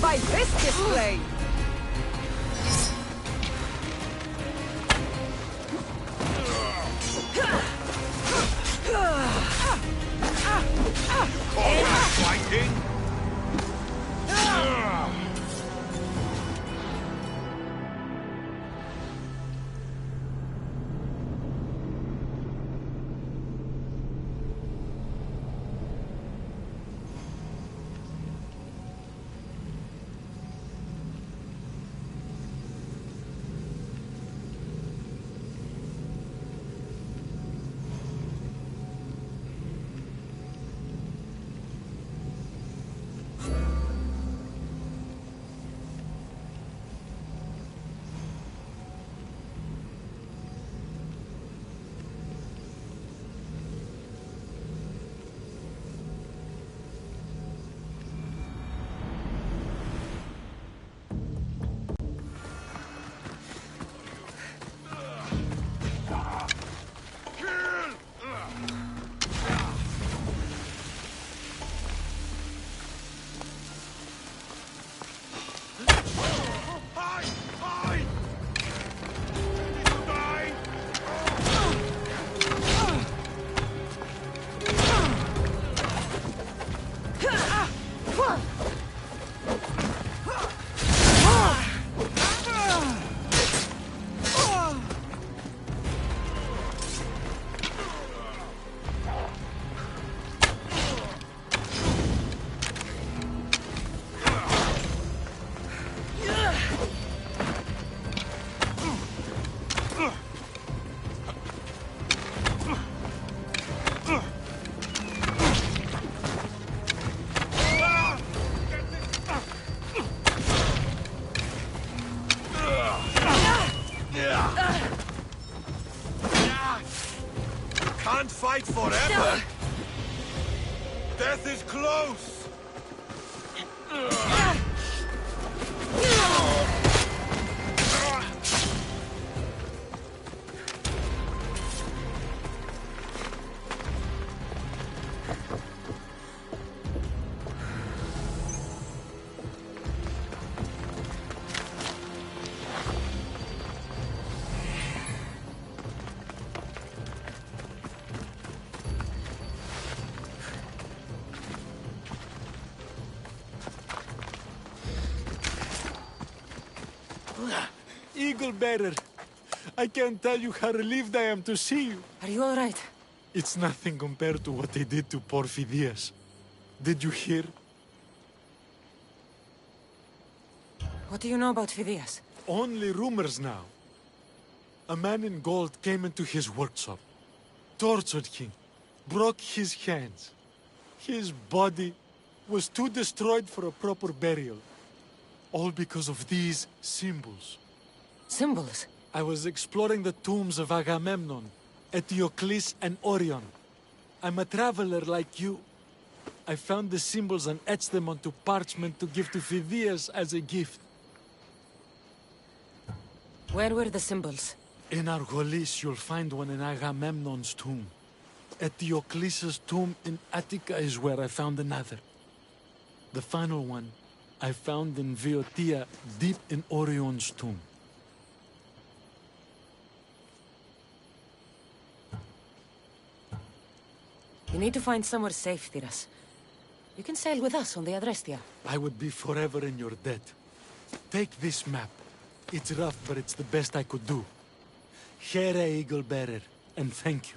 by this display! Fighting? Can't fight forever! Death is close! Eagle Bearer, I can't tell you how relieved I am to see you. Are you all right? It's nothing compared to what they did to poor Phidias. Did you hear? What do you know about Phidias? Only rumors now. A man in gold came into his workshop, tortured him, broke his hands. His body was too destroyed for a proper burial. All because of these symbols. Symbols? I was exploring the tombs of Agamemnon, Eteocles, and Orion. I'm a traveler like you. I found the symbols and etched them onto parchment to give to Phidias as a gift. Where were the symbols? In Argolis, you'll find one in Agamemnon's tomb. Eteocles' tomb in Attica is where I found another. The final one I found in Viotia, deep in Orion's tomb. You need to find somewhere safe, Thiras. You can sail with us on the Adrestia. I would be forever in your debt. Take this map. It's rough, but it's the best I could do. Here, Eagle Bearer, and thank you.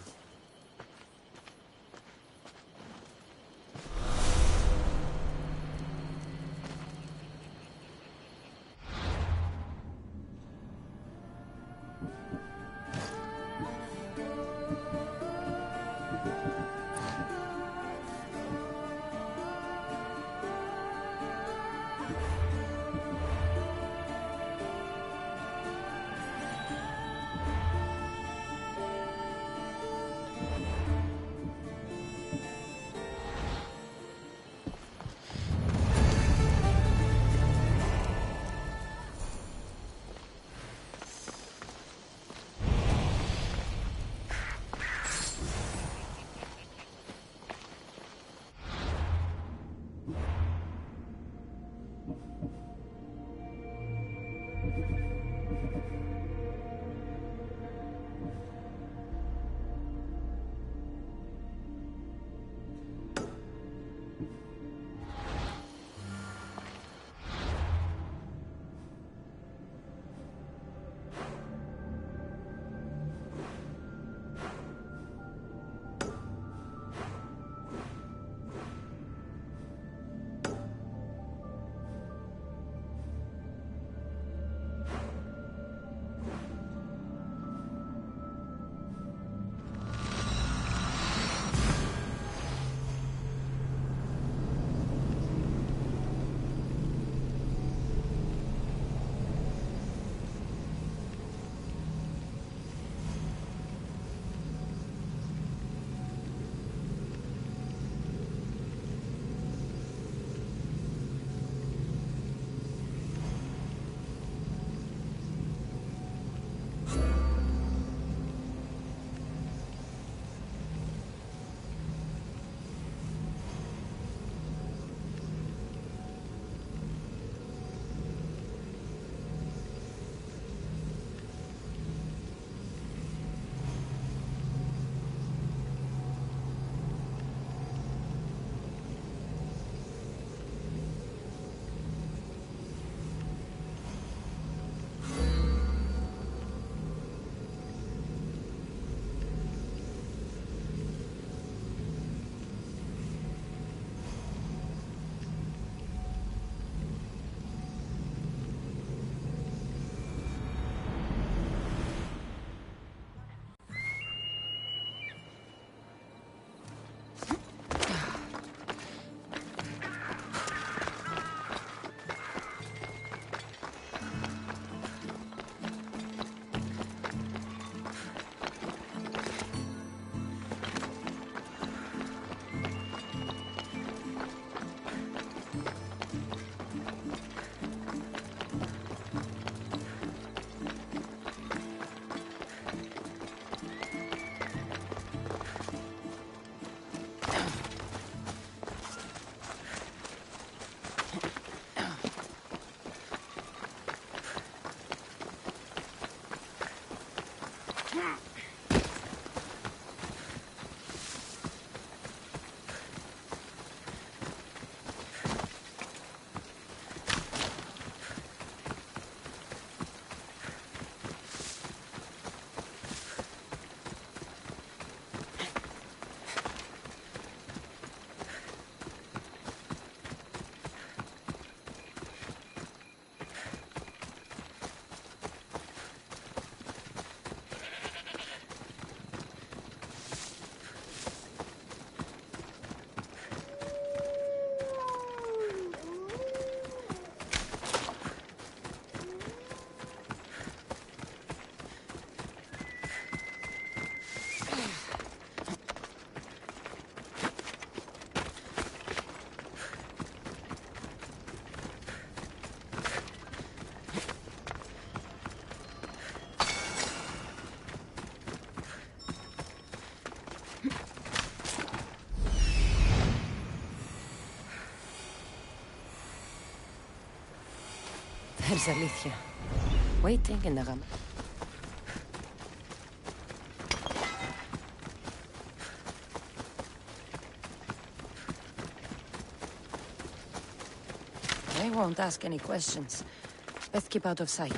There's Alicia, waiting in the room. They won't ask any questions. Best keep out of sight.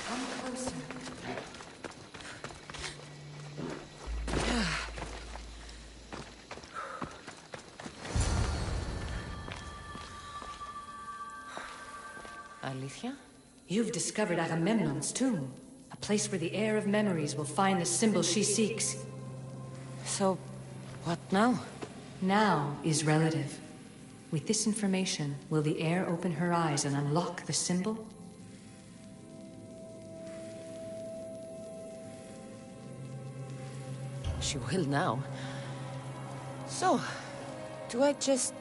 Come closer. Alicia? You've discovered Agamemnon's tomb, a place where the heir of memories will find the symbol she seeks. So, what now? Now is relative. With this information, will the heir open her eyes and unlock the symbol? She will now. So, do I just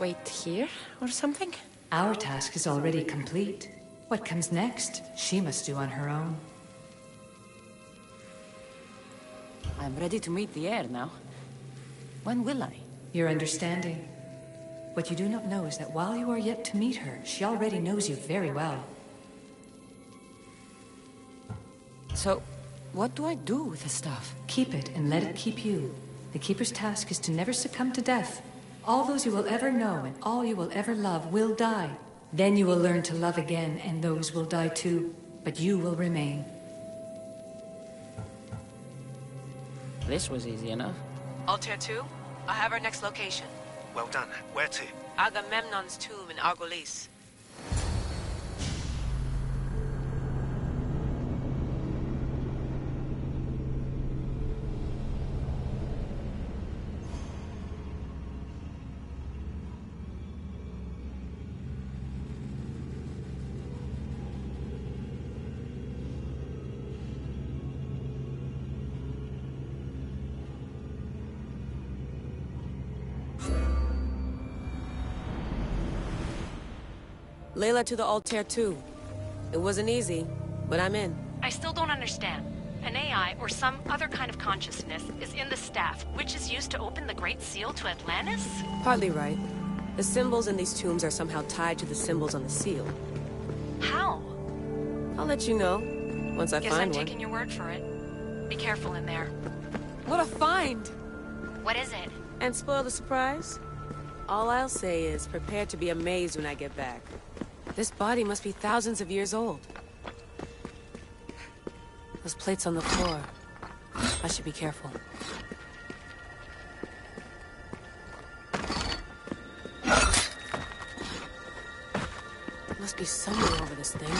wait here or something? Our task is already complete. What comes next, she must do on her own. I'm ready to meet the heir now. When will I? Your understanding. What you do not know is that while you are yet to meet her, she already knows you very well. So, what do I do with the stuff? Keep it and let it keep you. The Keeper's task is to never succumb to death. All those you will ever know and all you will ever love will die. Then you will learn to love again, and those will die too. But you will remain. This was easy enough. Altair 2, I have our next location. Well done. Where to? Agamemnon's tomb in Argolis. Layla to the Altair 2. It wasn't easy, but I'm in. I still don't understand. An AI, or some other kind of consciousness, is in the staff, which is used to open the Great Seal to Atlantis? Partly right. The symbols in these tombs are somehow tied to the symbols on the seal. How? I'll let you know, once I Guess find I'm one. taking your word for it. Be careful in there. What a find! What is it? And spoil the surprise? All I'll say is, prepare to be amazed when I get back. This body must be thousands of years old. Those plates on the floor. I should be careful. Must be somewhere over this thing.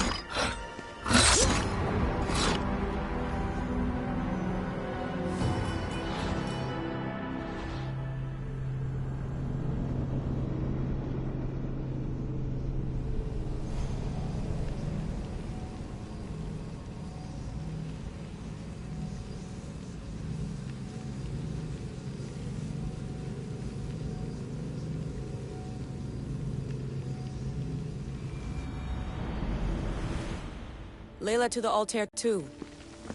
Layla to the Altair 2.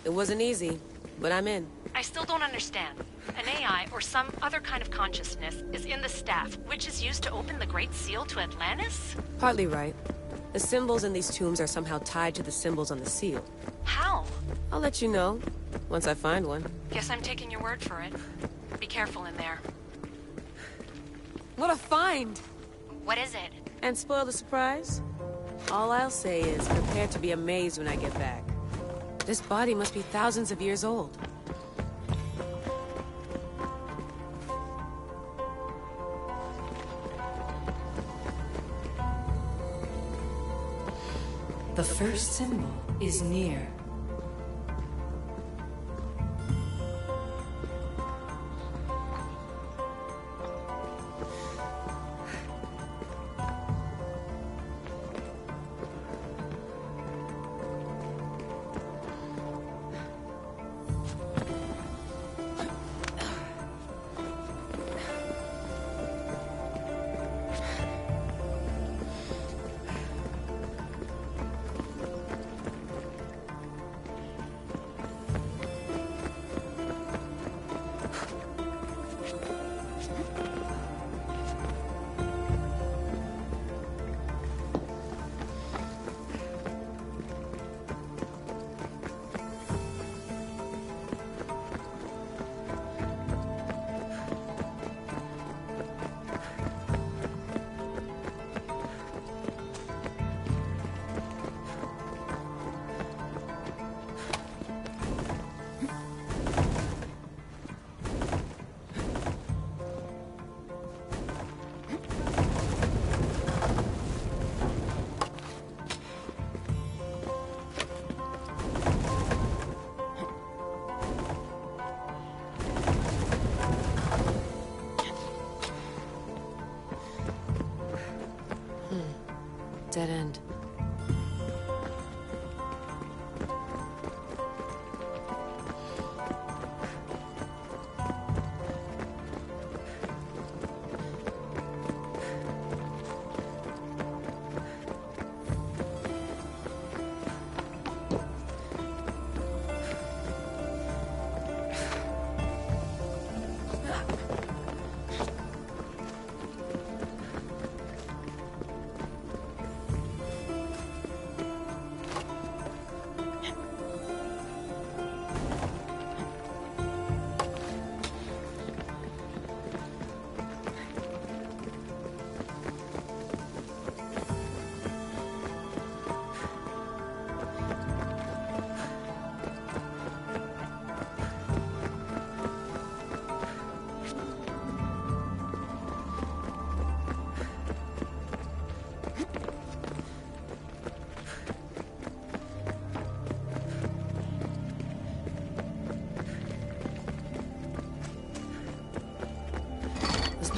It wasn't easy, but I'm in. I still don't understand. An AI, or some other kind of consciousness, is in the staff, which is used to open the Great Seal to Atlantis? Partly right. The symbols in these tombs are somehow tied to the symbols on the seal. How? I'll let you know, once I find one. Guess I'm taking your word for it. Be careful in there. What a find! What is it? And spoil the surprise? All I'll say is, prepare to be amazed when I get back. This body must be thousands of years old. The first symbol is near.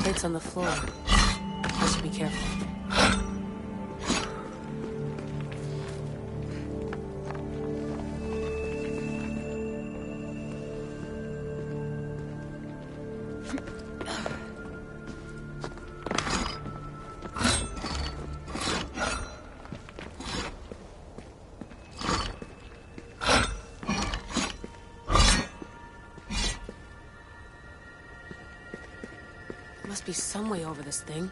plates on the floor. I should be careful. Must be some way over this thing.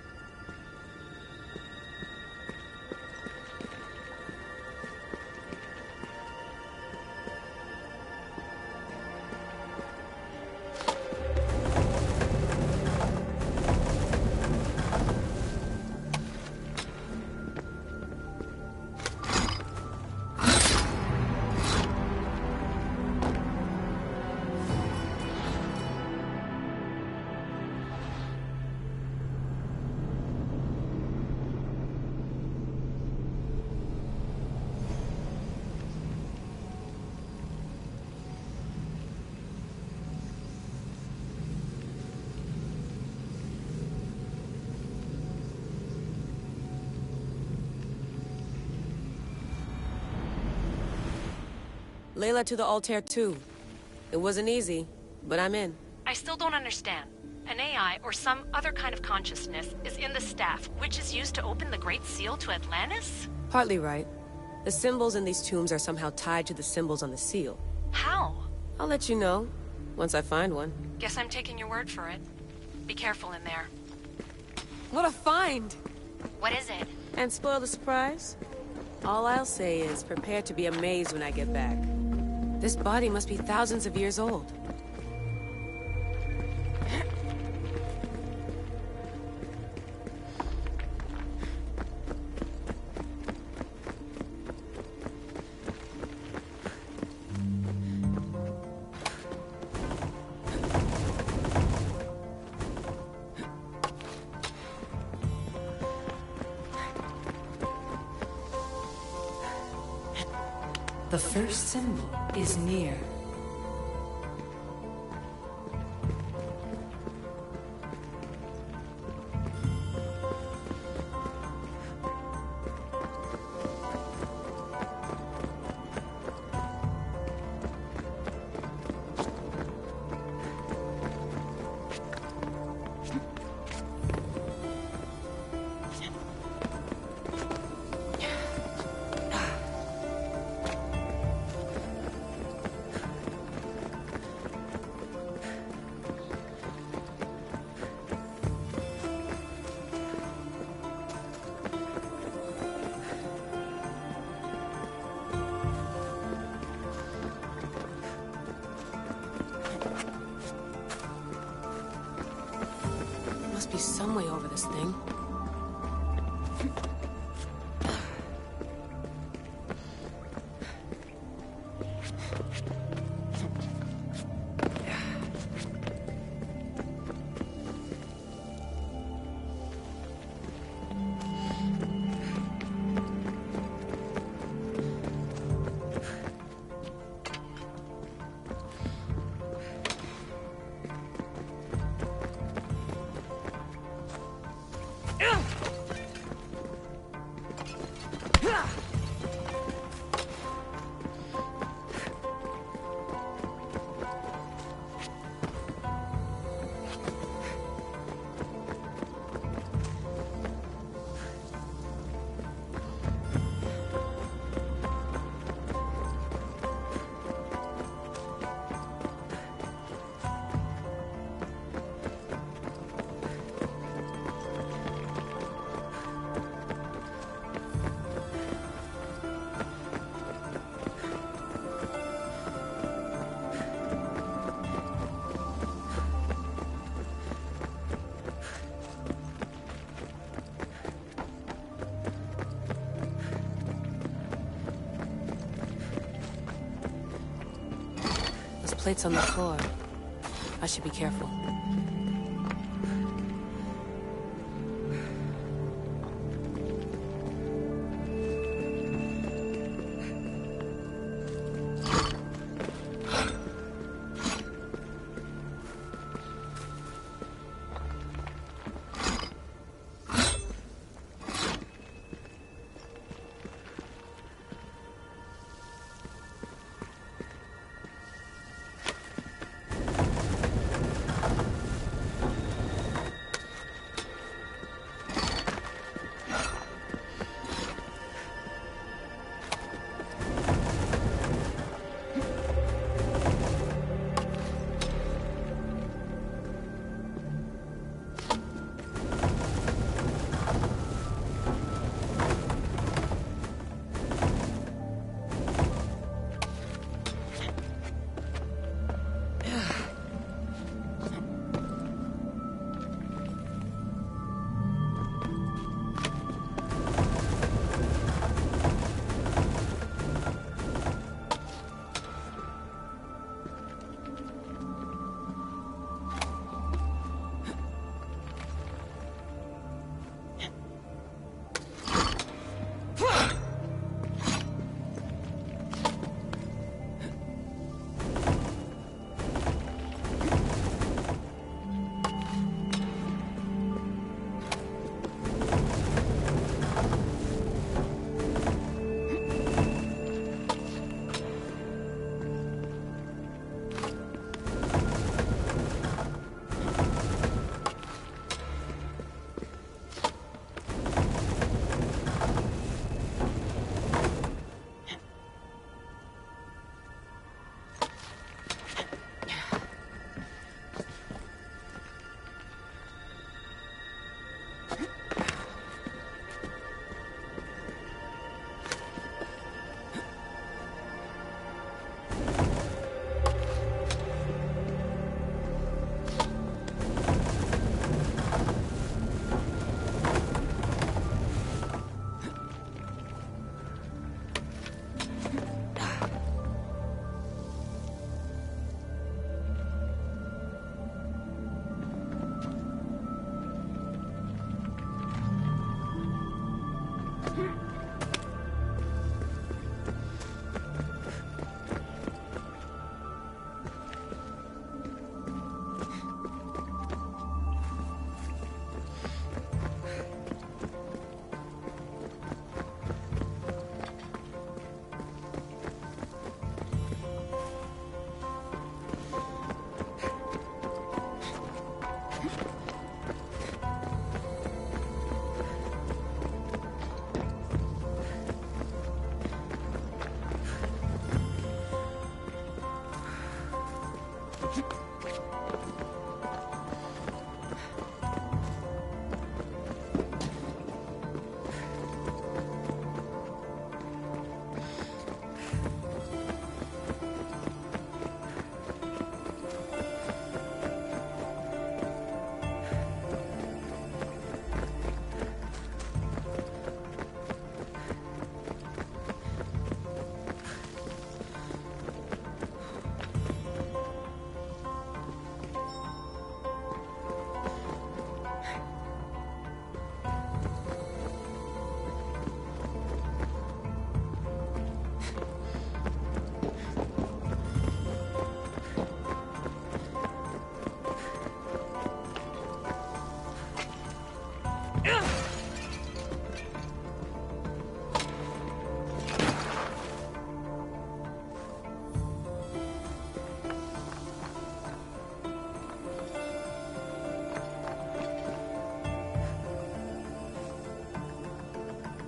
Layla to the Altair 2. It wasn't easy, but I'm in. I still don't understand. An AI or some other kind of consciousness is in the staff, which is used to open the Great Seal to Atlantis? Partly right. The symbols in these tombs are somehow tied to the symbols on the seal. How? I'll let you know, once I find one. Guess I'm taking your word for it. Be careful in there. What a find! What is it? And spoil the surprise? All I'll say is, prepare to be amazed when I get back. This body must be thousands of years old. The first symbol is near. Must be some way over this thing. Plates on the floor. I should be careful.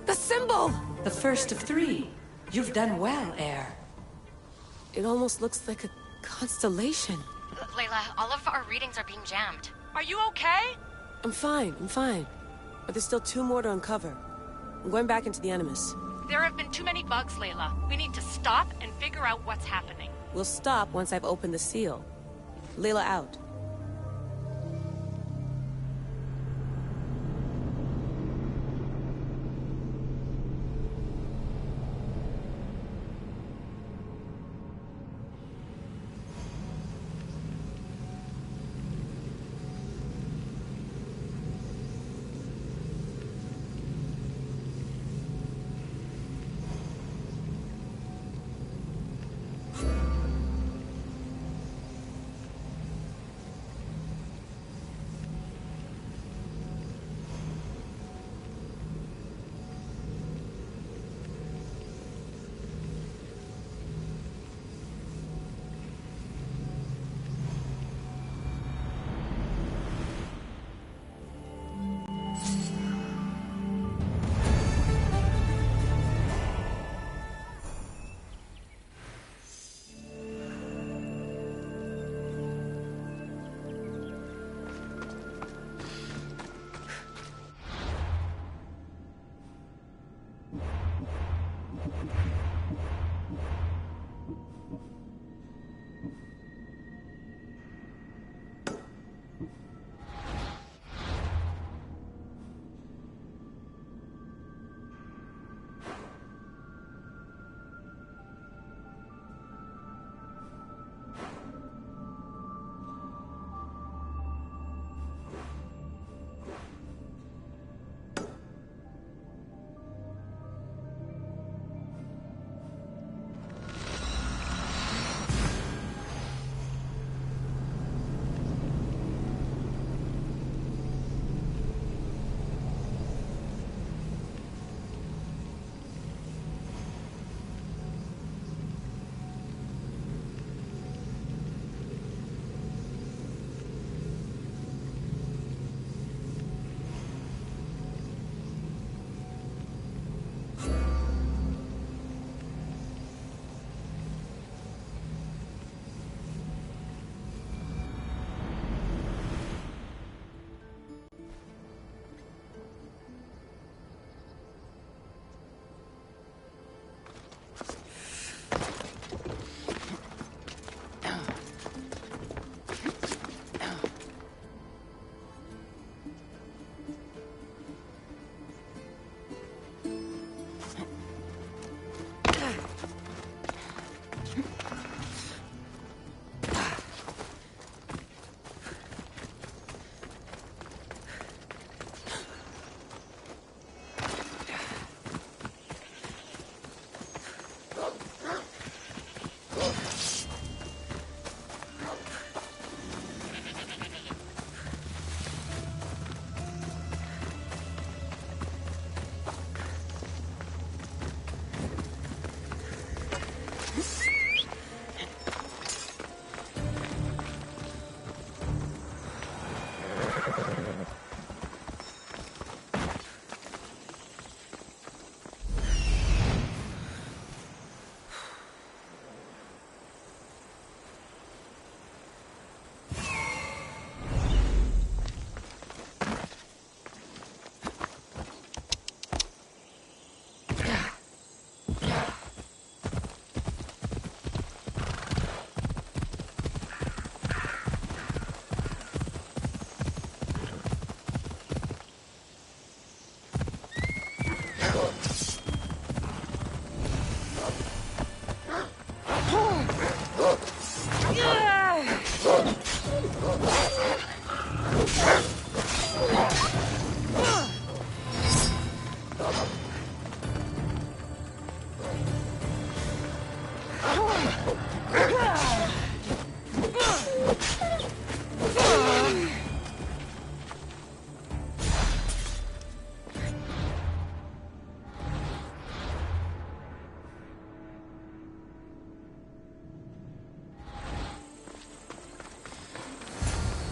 The symbol! The first of three. You've done well, Heir. It almost looks like a constellation. Layla, all of our readings are being jammed. Are you okay? I'm fine. But there's still 2 more to uncover. I'm going back into the Animus. There have been too many bugs, Layla. We need to stop and figure out what's happening. We'll stop once I've opened the seal. Layla out.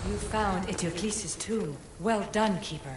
You found Eteocles' tomb. Well done, Keeper.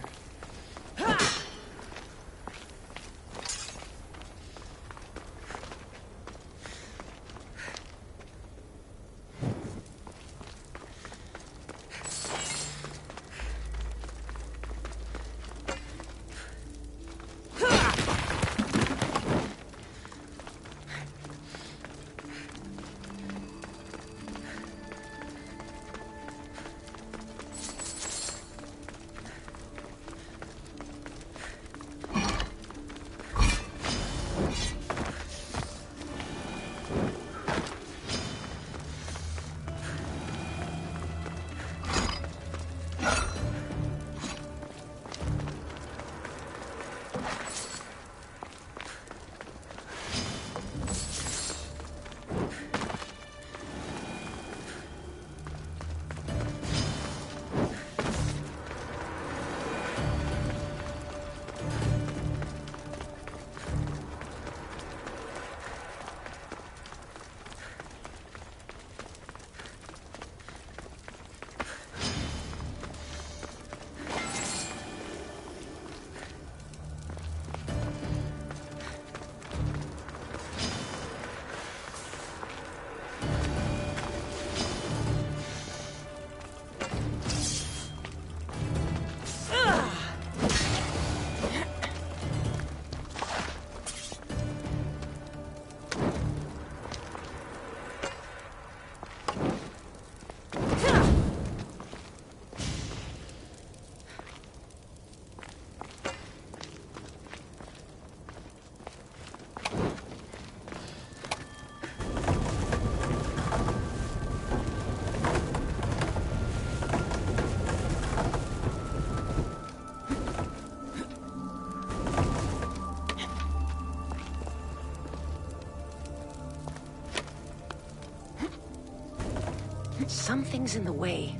Something's in the way.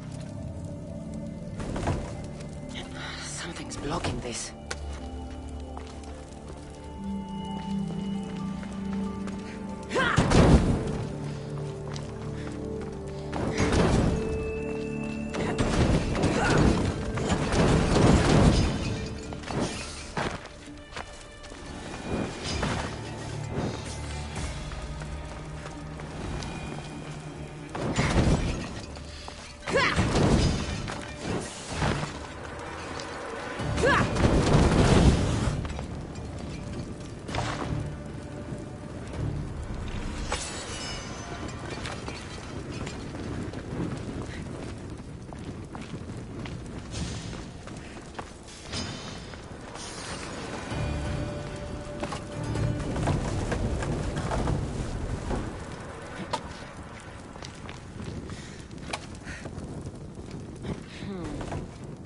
Something's blocking this.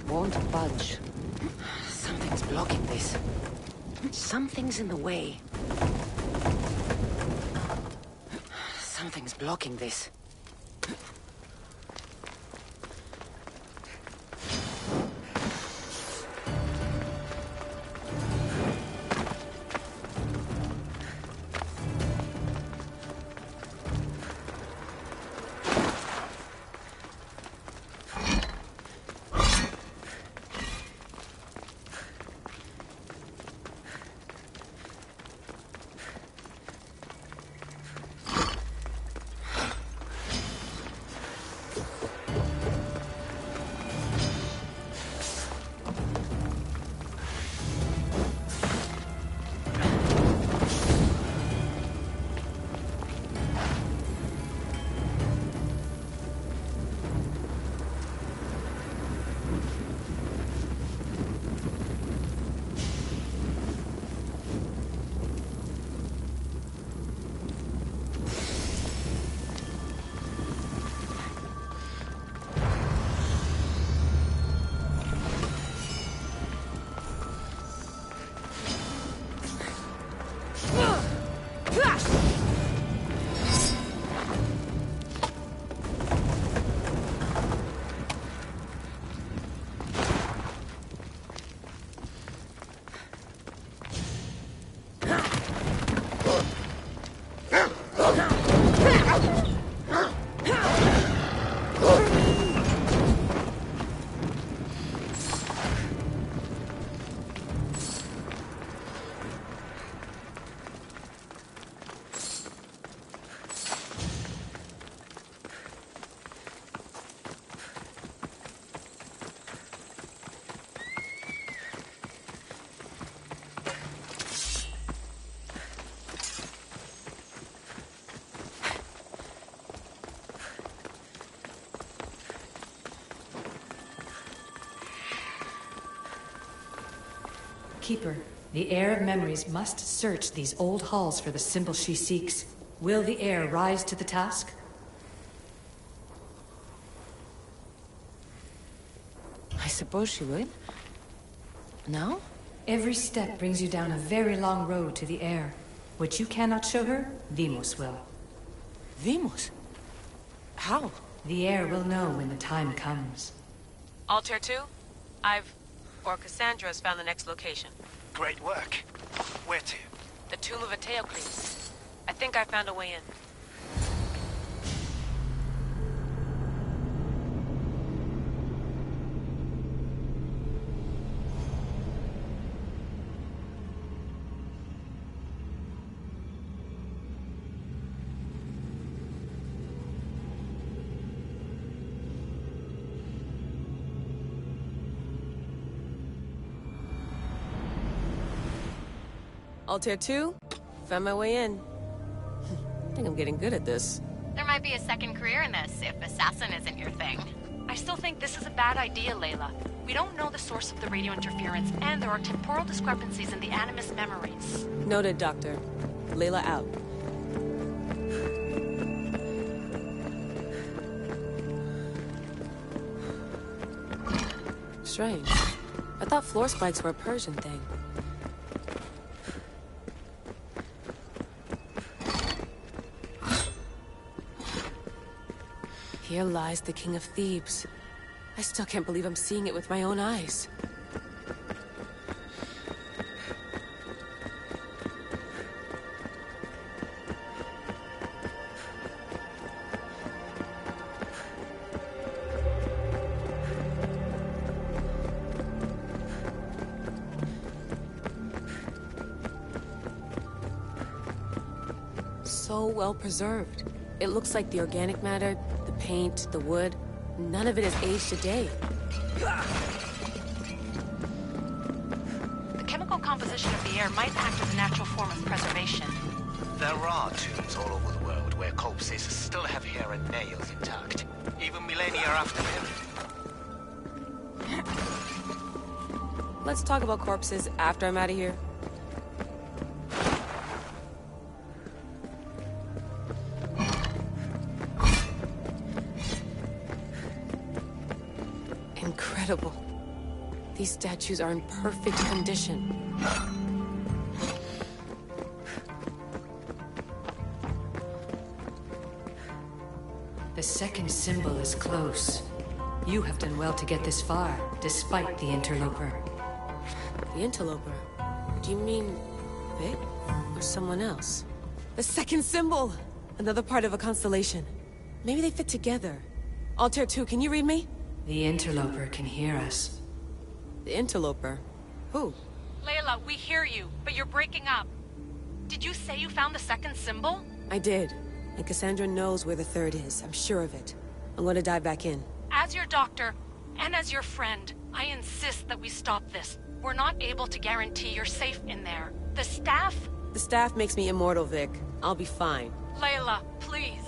Won't budge. Something's blocking this. Something's in the way. Something's blocking this. Keeper, the heir of memories must search these old halls for the symbol she seeks. Will the heir rise to the task? I suppose she would. Now? Every step brings you down a very long road to the heir. What you cannot show her, Vimos will. Vimos? How? The heir will know when the time comes. Altair 2, Cassandra's found the next location. Great work. Where to? The Tomb of Eteocles. I think I found a way in. Altair 2, found my way in. I think I'm getting good at this. There might be a second career in this, if assassin isn't your thing. I still think this is a bad idea, Layla. We don't know the source of the radio interference, and there are temporal discrepancies in the Animus memories. Noted, Doctor. Layla out. Strange. I thought floor spikes were a Persian thing. Here lies the King of Thebes. I still can't believe I'm seeing it with my own eyes. So well preserved. It looks like the organic matter, the paint, the wood, none of it has aged a day. The chemical composition of the air might act as a natural form of preservation. There are tombs all over the world where corpses still have hair and nails intact, even millennia after them. Let's talk about corpses after I'm out of here. Incredible. These statues are in perfect condition. The second symbol is close. You have done well to get this far, despite the interloper. The interloper? Do you mean Vic? Or someone else? The second symbol! Another part of a constellation. Maybe they fit together. Altair 2, can you read me? The interloper can hear us. The interloper? Who? Layla, we hear you, but you're breaking up. Did you say you found the second symbol? I did. And Cassandra knows where the third is. I'm sure of it. I'm going to dive back in. As your doctor, and as your friend, I insist that we stop this. We're not able to guarantee you're safe in there. The staff... The staff makes me immortal, Vic. I'll be fine. Layla, please.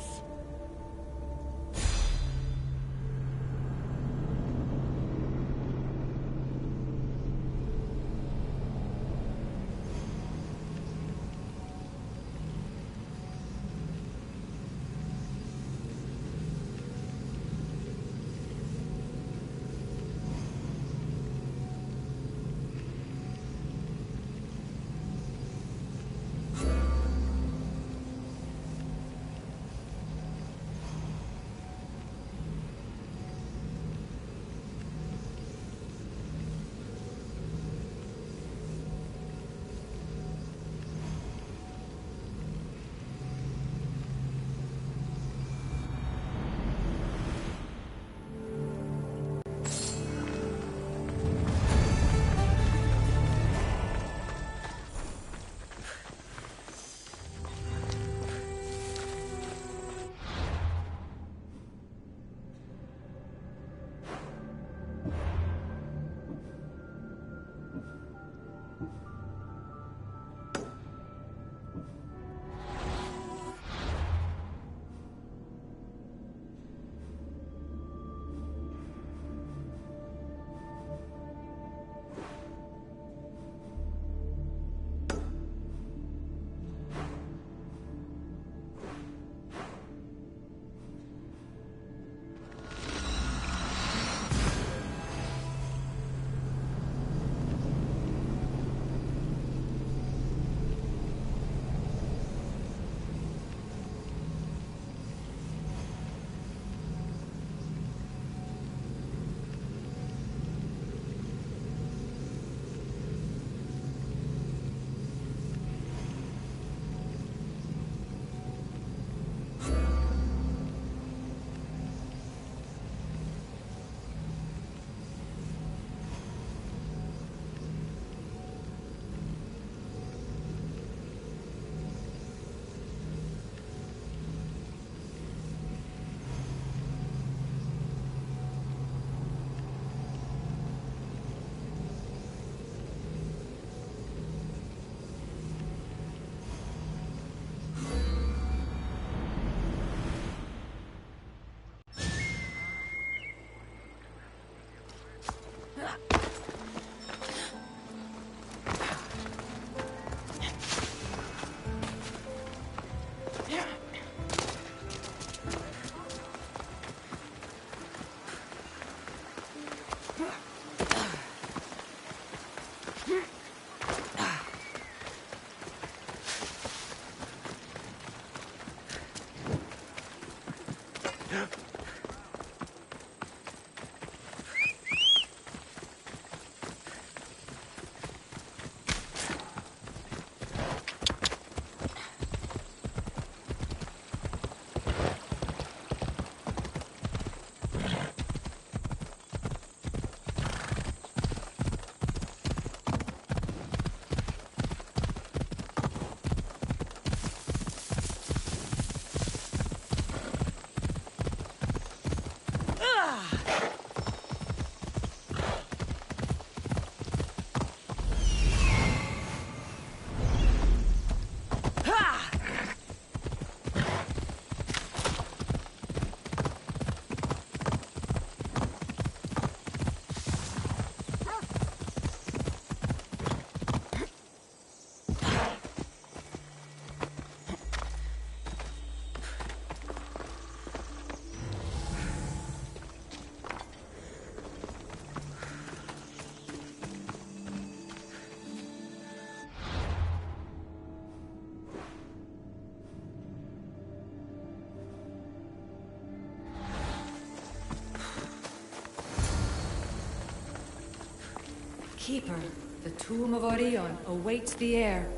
Keeper, the tomb of Orion awaits the heir.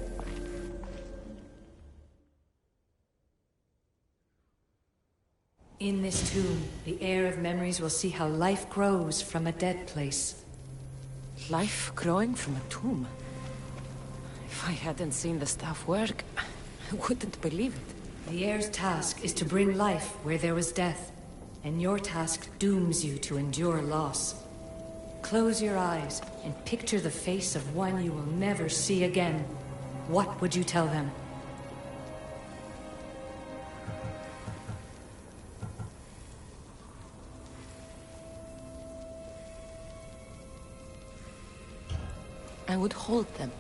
In this tomb, the heir of memories will see how life grows from a dead place. Life growing from a tomb? If I hadn't seen the stuff work, I wouldn't believe it. The heir's task is to bring life where there was death, and your task dooms you to endure loss. Close your eyes and picture the face of one you will never see again. What would you tell them? I would hold them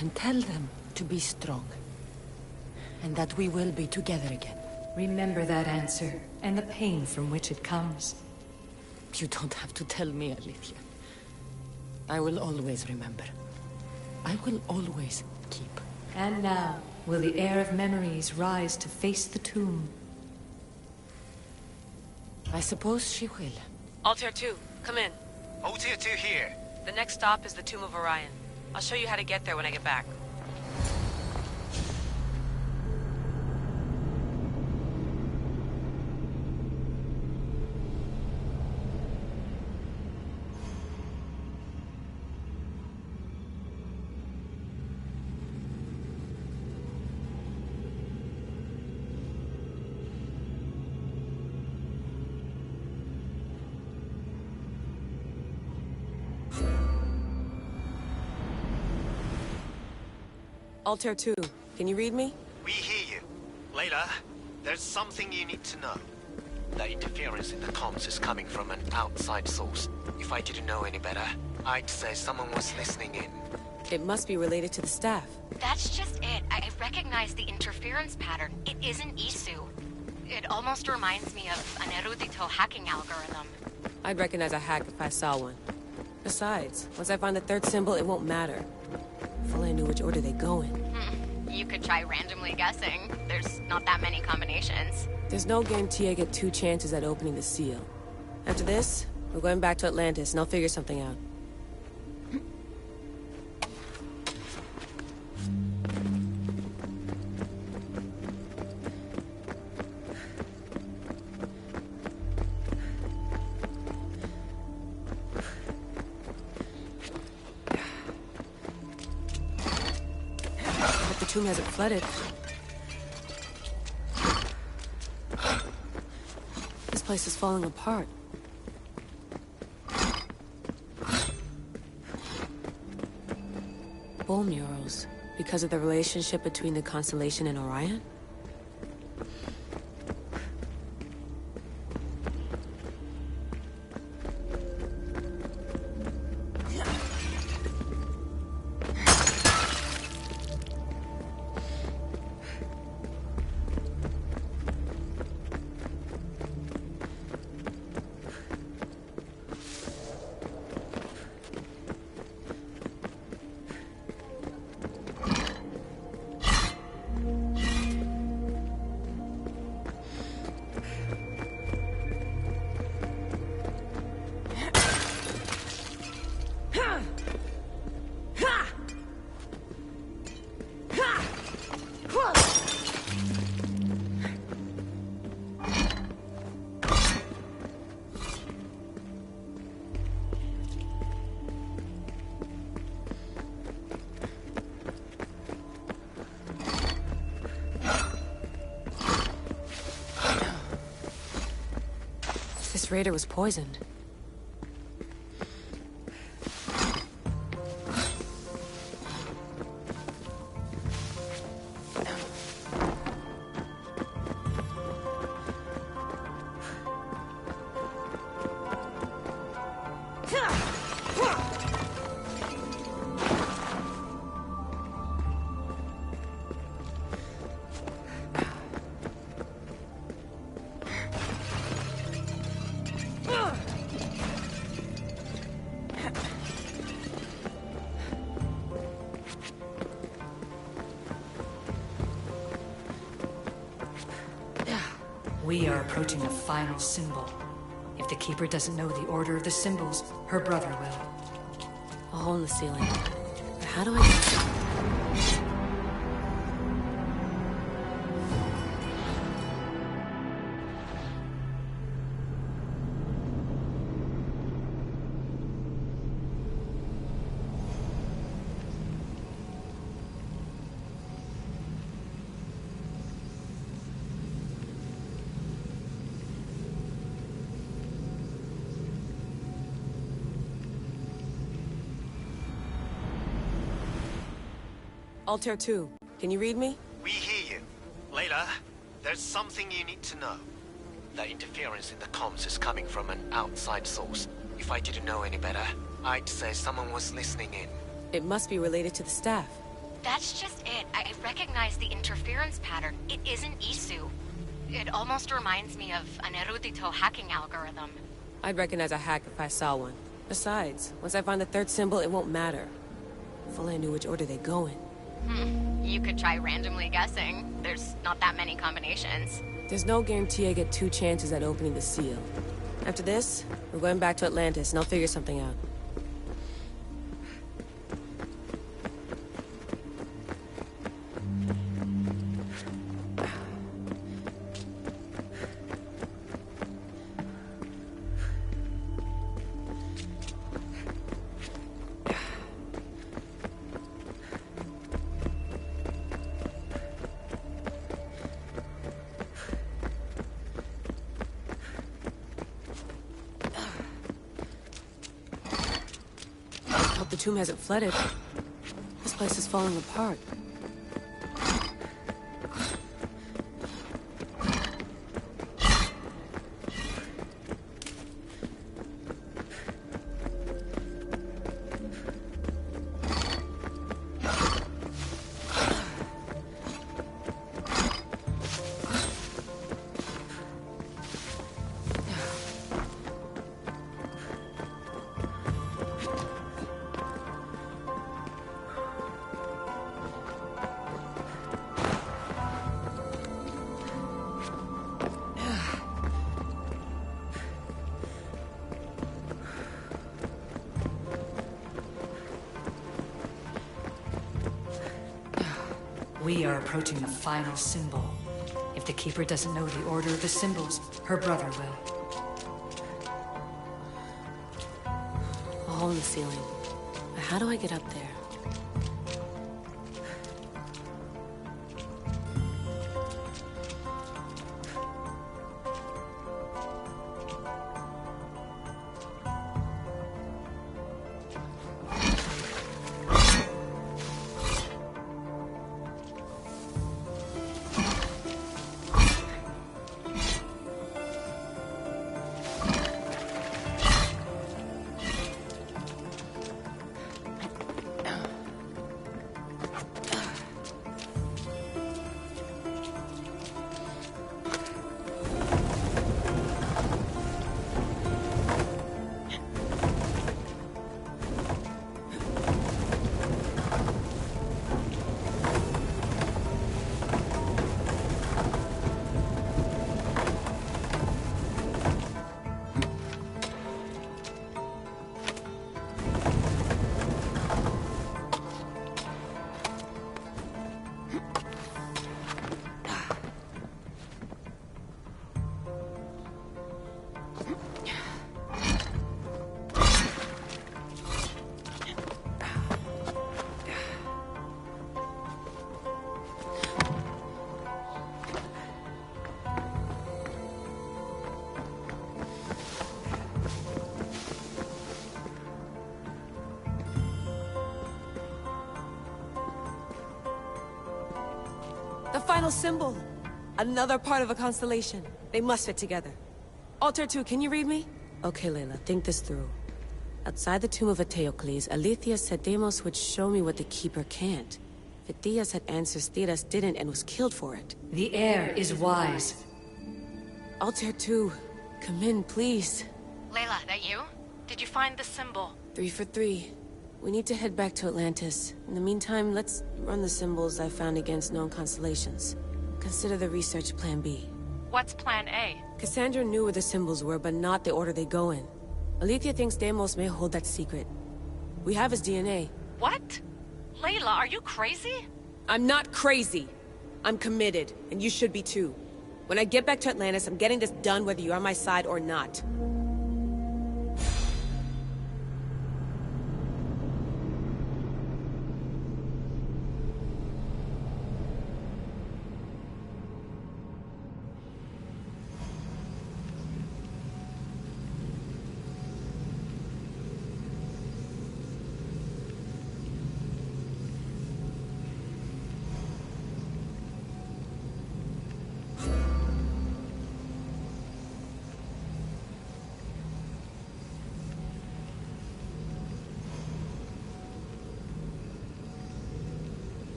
and tell them to be strong, and that we will be together again. Remember that answer, and the pain from which it comes. You don't have to tell me, Alethea. I will always remember. I will always keep. And now, will the heir of memories rise to face the tomb? I suppose she will. Altair 2, come in. Altair 2 here. The next stop is the Tomb of Orion. I'll show you how to get there when I get back. Altair 2, can you read me? We hear you. Layla, there's something you need to know. The interference in the comms is coming from an outside source. If I didn't know any better, I'd say someone was listening in. It must be related to the staff. That's just it. I recognize the interference pattern. It isn't Isu. It almost reminds me of an Erudito hacking algorithm. I'd recognize a hack if I saw one. Besides, once I find the third symbol, it won't matter. If only I knew which order they go in. You could try randomly guessing. There's not that many combinations. There's no guarantee I get 2 chances at opening the seal. After this, we're going back to Atlantis, and I'll figure something out. The tomb hasn't flooded. This place is falling apart. Bowl murals. Because of the relationship between the constellation and Orion? This raider was poisoned. We are approaching the final symbol. If the Keeper doesn't know the order of the symbols, her brother will. A hole in the ceiling. But how do I... Altair 2, can you read me? We hear you. Layla, there's something you need to know. The interference in the comms is coming from an outside source. If I didn't know any better, I'd say someone was listening in. It must be related to the staff. That's just it. I recognize the interference pattern. It isn't Isu. It almost reminds me of an erudito hacking algorithm. I'd recognize a hack if I saw one. Besides, once I find the third symbol, it won't matter. If only I knew which order they go in. You could try randomly guessing. There's not that many combinations. There's no guarantee I get 2 chances at opening the seal. After this, we're going back to Atlantis, and I'll figure something out. The tomb hasn't flooded. This place is falling apart. We are approaching the final symbol. If the Keeper doesn't know the order of the symbols, her brother will. A hole in the ceiling. But how do I get up there? The final symbol! Another part of a constellation. They must fit together. Altair 2, can you read me? Okay, Layla, think this through. Outside the tomb of Eteocles, Alethea said Deimos would show me what the Keeper can't. Phidias had answers Theras didn't and was killed for it. The air is wise. Altair 2, come in, please. Layla, that you? Did you find the symbol? 3 for 3. We need to head back to Atlantis. In the meantime, let's run the symbols I found against known constellations. Consider the research plan B. What's plan A? Cassandra knew where the symbols were, but not the order they go in. Alethea thinks Deimos may hold that secret. We have his DNA. What? Layla, are you crazy? I'm not crazy. I'm committed, and you should be too. When I get back to Atlantis, I'm getting this done whether you're on my side or not.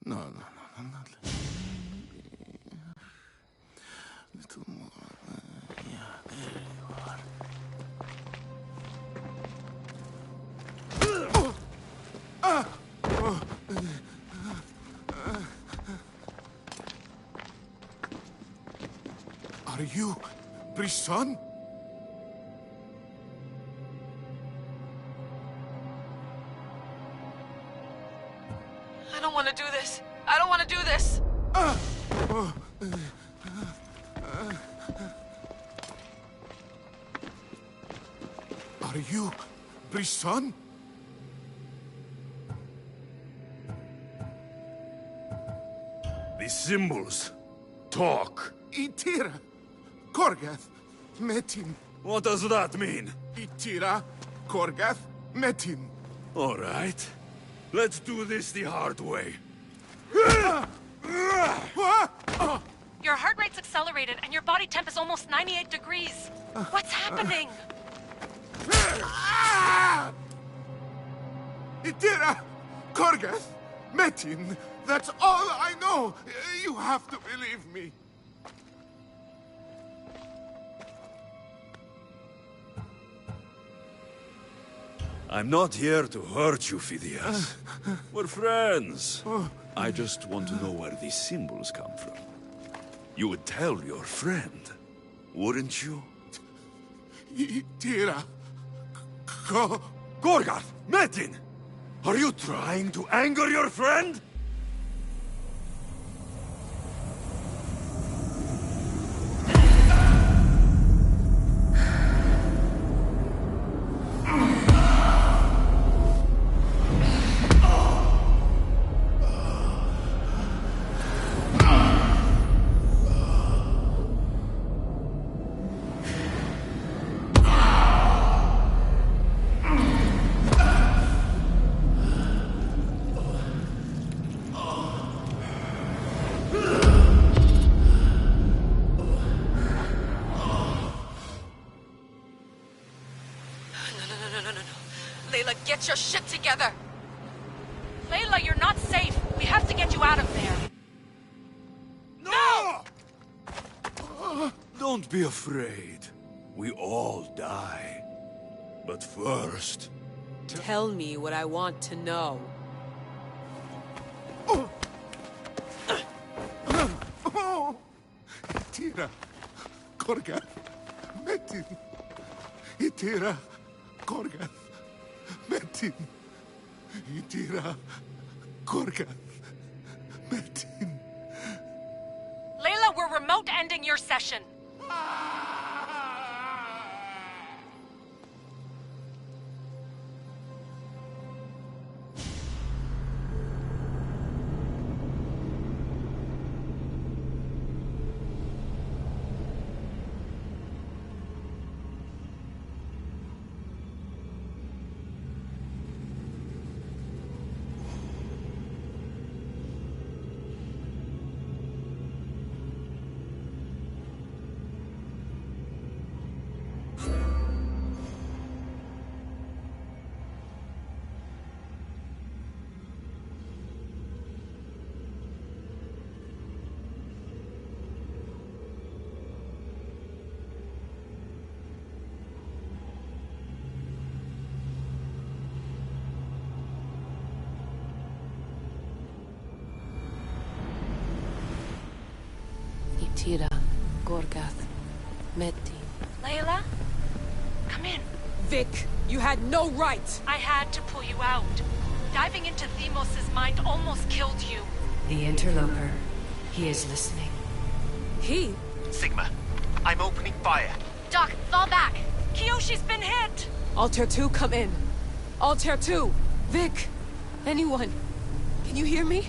No, not little more. Yeah, there you are. Are you Brisson? I don't want to do this. I don't want to do this. Are you Brisson? The symbols talk. Itira, Korgath, Metin. What does that mean? Itira, Korgath, Metin. All right. Let's do this the hard way. Your heart rate's accelerated and your body temp is almost 98 degrees. What's happening? Itira, Korgath, Metin. That's all I know. You have to believe me. I'm not here to hurt you, Phidias. We're friends. I just want to know where these symbols come from. You would tell your friend, wouldn't you? Itira, Gorgarth! Metin! Are you trying to anger your friend? Layla, get your shit together! Layla, you're not safe. We have to get you out of there. No! Don't be afraid. We all die. But first... Tell me what I want to know. Itira, Korgath, Metin. Itira, Korgath, Metin. Itira, Korgath, Metin. Layla, we're remote ending your session. Itira, Gorgath, Metin. Layla? Come in. Vic, you had no right! I had to pull you out. Diving into Themos' mind almost killed you. The interloper. He is listening. He? Sigma, I'm opening fire. Doc, fall back. Kiyoshi's been hit! Altair 2, come in. Altair 2! Vic! Anyone? Can you hear me?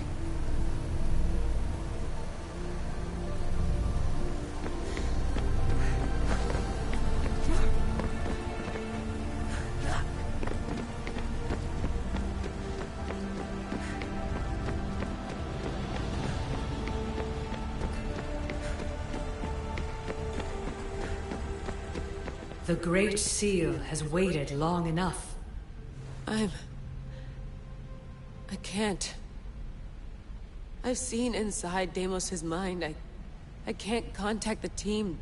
The Great Seal has waited long enough. I can't. I've seen inside Deimos' mind. I can't contact the team.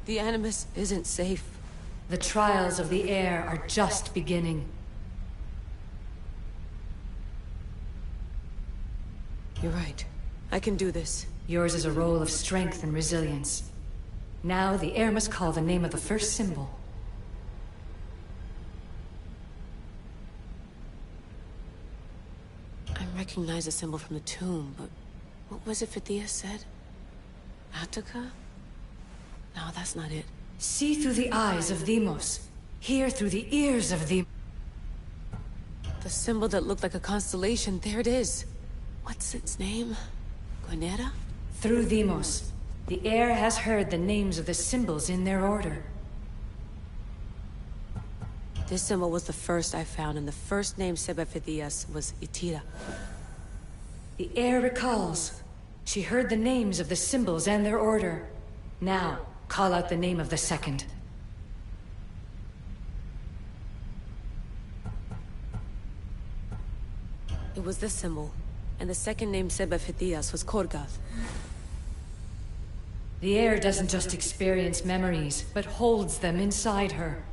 The Animus isn't safe. The trials of the air are just beginning. You're right. I can do this. Yours is a role of strength and resilience. Now the air must call the name of the first symbol. I recognize the symbol from the tomb, but what was it Phidias said? Attica? No, that's not it. See through the eyes of Deimos. Hear through the ears of the... The symbol that looked like a constellation, there it is. What's its name? Guanera? Through Deimos. The air has heard the names of the symbols in their order. This symbol was the first I found, and the first name said by Phidias was Itira. The air recalls. She heard the names of the symbols and their order. Now, call out the name of the second. It was this symbol, and the second name said by Phidias was Korgath. The air doesn't just experience memories, but holds them inside her.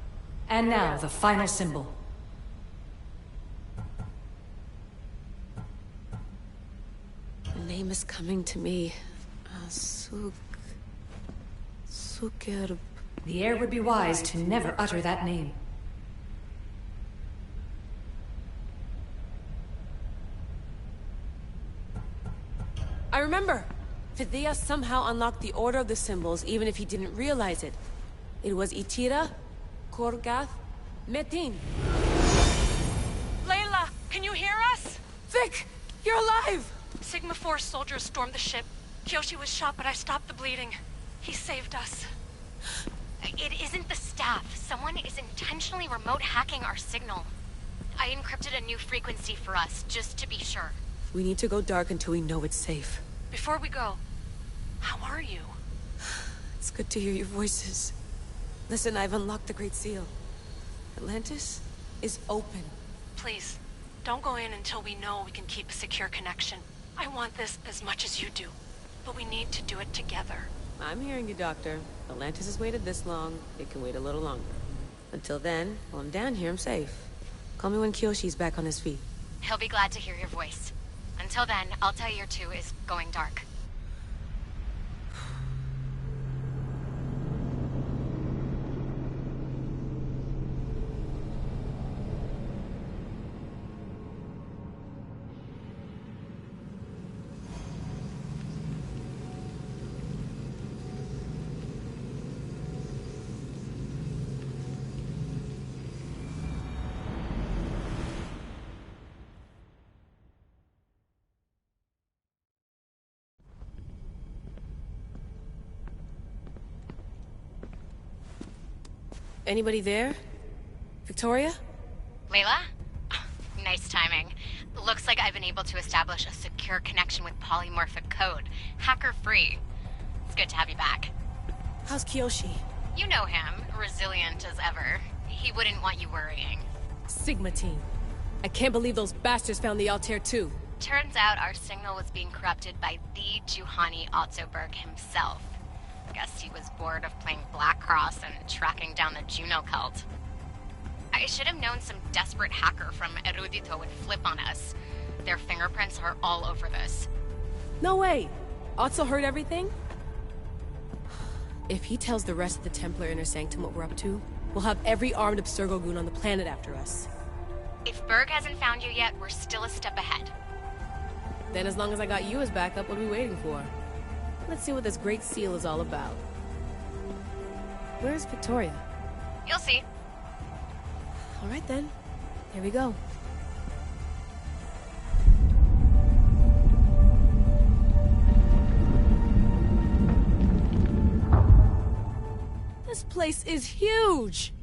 And now, the final symbol. The name is coming to me. Sukerb. The air would be wise to never utter that name. I remember! Phidias somehow unlocked the order of the symbols, even if he didn't realize it. It was Itira, Korgath, Metin. Layla, can you hear us? Vic! You're alive! Sigma 4 soldiers stormed the ship. Kiyoshi was shot, but I stopped the bleeding. He saved us. It isn't the staff. Someone is intentionally remote hacking our signal. I encrypted a new frequency for us, just to be sure. We need to go dark until we know it's safe. Before we go, how are you? It's good to hear your voices. Listen, I've unlocked the Great Seal. Atlantis is open. Please, don't go in until we know we can keep a secure connection. I want this as much as you do, but we need to do it together. I'm hearing you, Doctor. Atlantis has waited this long. It can wait a little longer. Until then, while I'm down here, I'm safe. Call me when Kiyoshi's back on his feet. He'll be glad to hear your voice. Until then, Altair 2 is going dark. Anybody there? Victoria? Layla? Nice timing. Looks like I've been able to establish a secure connection with polymorphic code. Hacker-free. It's good to have you back. How's Kiyoshi? You know him. Resilient as ever. He wouldn't want you worrying. Sigma team. I can't believe those bastards found the Altair 2. Turns out our signal was being corrupted by the Juhani Ottoberg himself. Guess he was bored of playing Black Cross and tracking down the Juno cult. I should have known some desperate hacker from Erudito would flip on us. Their fingerprints are all over this. No way! Otto heard everything? If he tells the rest of the Templar Inner Sanctum what we're up to, we'll have every armed Abstergo goon on the planet after us. If Berg hasn't found you yet, we're still a step ahead. Then as long as I got you as backup, what are we waiting for? Let's see what this Great Seal is all about. Where's Victoria? You'll see. All right then. Here we go. This place is huge!